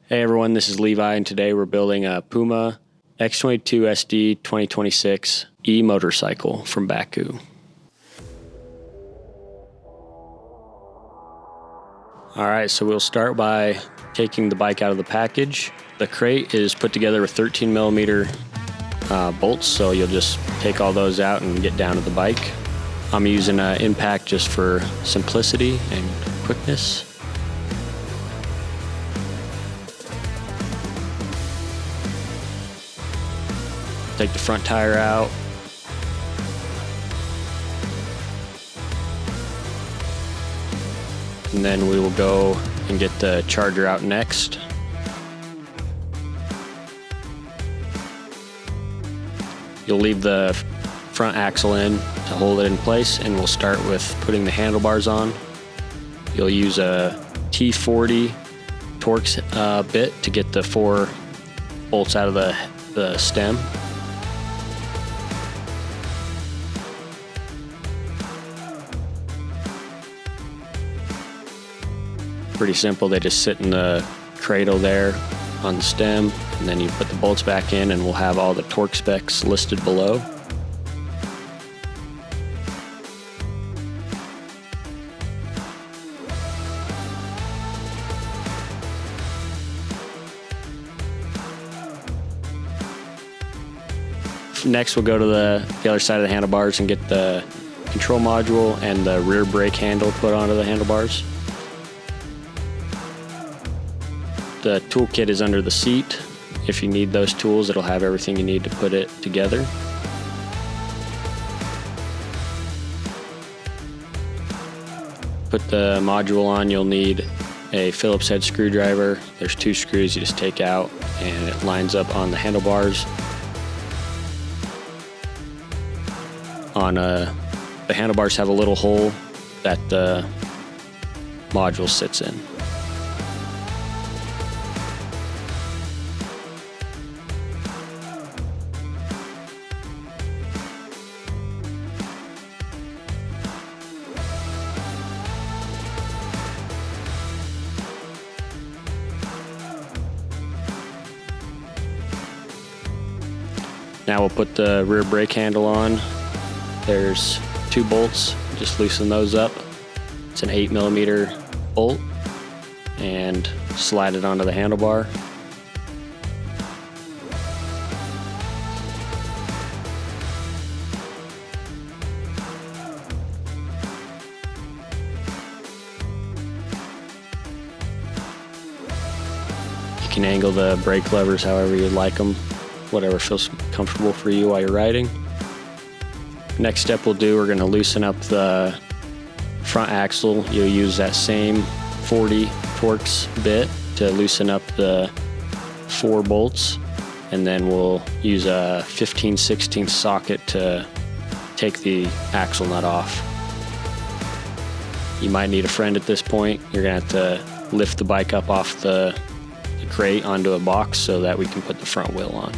Hey everyone, this is Levi, and today we're building a Puma X22 SD 2026 e-motorcycle from Bakcou. Alright, so we'll start by taking the bike out of the package. The crate is put together with 13mm bolts, so you'll just take all those out and get down to the bike. I'm using an impact just for simplicity and quickness. Take the front tire out. And then we will go and get the charger out next. You'll leave the front axle in to hold it in place, and we'll start with putting the handlebars on. You'll use a T40 Torx bit to get the 4 bolts out of the stem. Pretty simple, they just sit in the cradle there on the stem, and then you put the bolts back in, and we'll have all the torque specs listed below. Next we'll go to the other side of the handlebars and get the control module and the rear brake handle put onto the handlebars. The toolkit is under the seat. If you need those tools, it'll have everything you need to put it together. Put the module on, you'll need a Phillips head screwdriver. There's 2 screws you just take out, and it lines up on the handlebars. The handlebars have a little hole that the module sits in. Now we'll put the rear brake handle on. There's 2 bolts, just loosen those up. It's an 8mm bolt, and slide it onto the handlebar. You can angle the brake levers however you'd like them, whatever feels comfortable for you while you're riding. Next step we'll do, we're going to loosen up the front axle. You'll use that same 40 Torx bit to loosen up the 4 bolts, and then we'll use a 15/16 socket to take the axle nut off. You might need a friend at this point. You're going to have to lift the bike up off the crate onto a box so that we can put the front wheel on.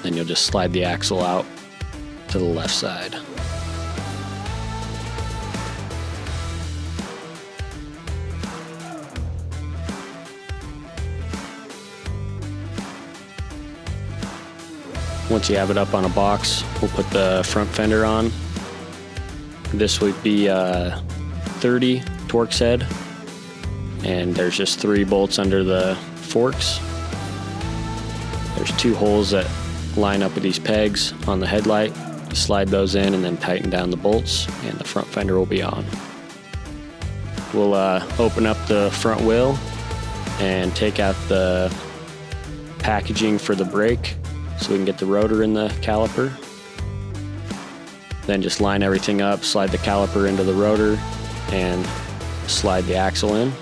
Then you'll just slide the axle out to the left side. Once you have it up on a box, we'll put the front fender on. This would be a 30 Torx head, and there's just 3 bolts under the forks. There's 2 holes that line up with these pegs on the headlight. You slide those in and then tighten down the bolts, and the front fender will be on. We'll open up the front wheel and take out the packaging for the brake so we can get the rotor in the caliper. Then just line everything up, slide the caliper into the rotor, and slide the axle in.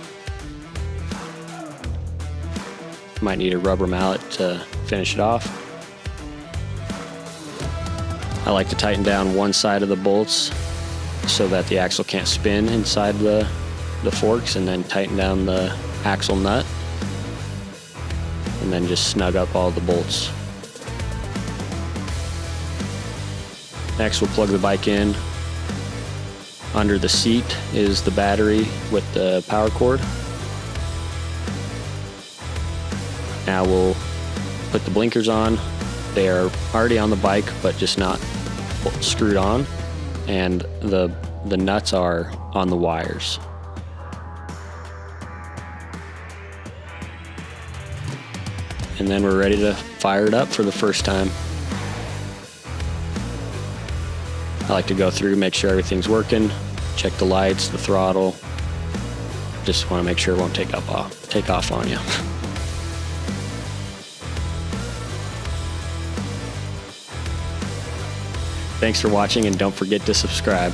Might need a rubber mallet to finish it off. I like to tighten down one side of the bolts so that the axle can't spin inside the forks, and then tighten down the axle nut, and then just snug up all the bolts. Next, we'll plug the bike in. Under the seat is the battery with the power cord. Now we'll put the blinkers on. They are already on the bike, but just not screwed on. And the nuts are on the wires. And then we're ready to fire it up for the first time. I like to go through, make sure everything's working, check the lights, the throttle. Just want to make sure it won't take off on you. Thanks for watching, and don't forget to subscribe.